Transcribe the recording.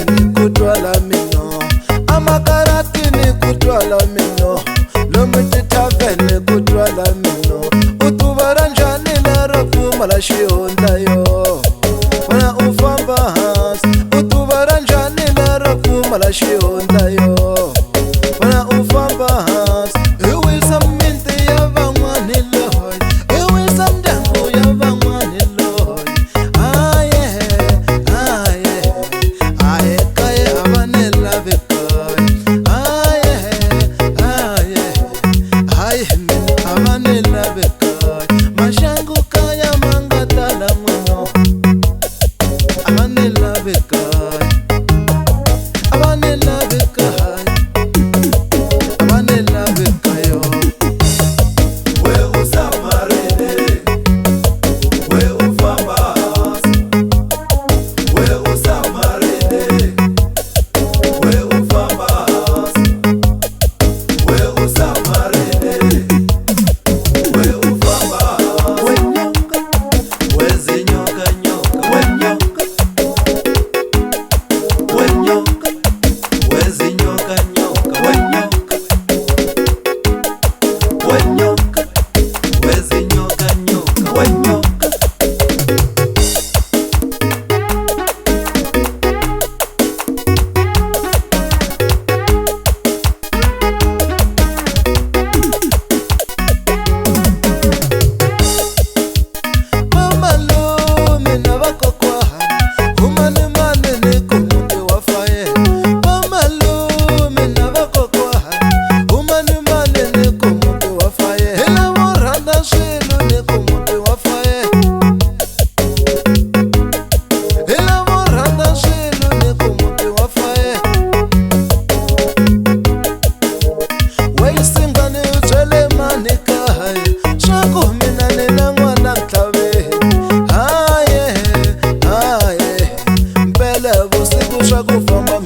ni kutwala mino, amakarati ni kutwala mino, lomu tavene kutwala mino. Utuvara njani lero pfumala xihundla yo, wena u famba hansi. Utuvara njani lero pfumala xihundla yo, wena u famba hansi. Hi wisa mimiti ya van'wani loyi, hi wisa ndyangu ya van'wani loyi. Aye, aye, aye kaye a va ni lavi kaya. Aye, aye, aye mina a va ni lavi kaya. Maxangu kaya ma nga tala n'wino, a va ni lavi kaya, a va ni lavi kaya, a va ni lavi kaya. We u samarile, we u famba hansi. We u samarile, we u famba hansi. We u samarile, we u famba hansi. Wezi nyoka nyoka, we nyoka, we nyoka. Wezi nyoka nyoka, we nyoka, we nyoka. Wezi nyoka nyoka, we nyoka. Vamalume na vakokwani, humani mani ni ku muti wa faye. Vamalume na vakokwani, humani mani ni ku muti wa faye. Hi lavo rhandza swilo ni ku muti wa faye. Hi lavo rhandza swilo ni ku muti wa faye. Weyisinga ni byele mani kaya, swaku mina ni na n'wana ntlhaveni. Haye, haye, mpela vusiku swa ku famba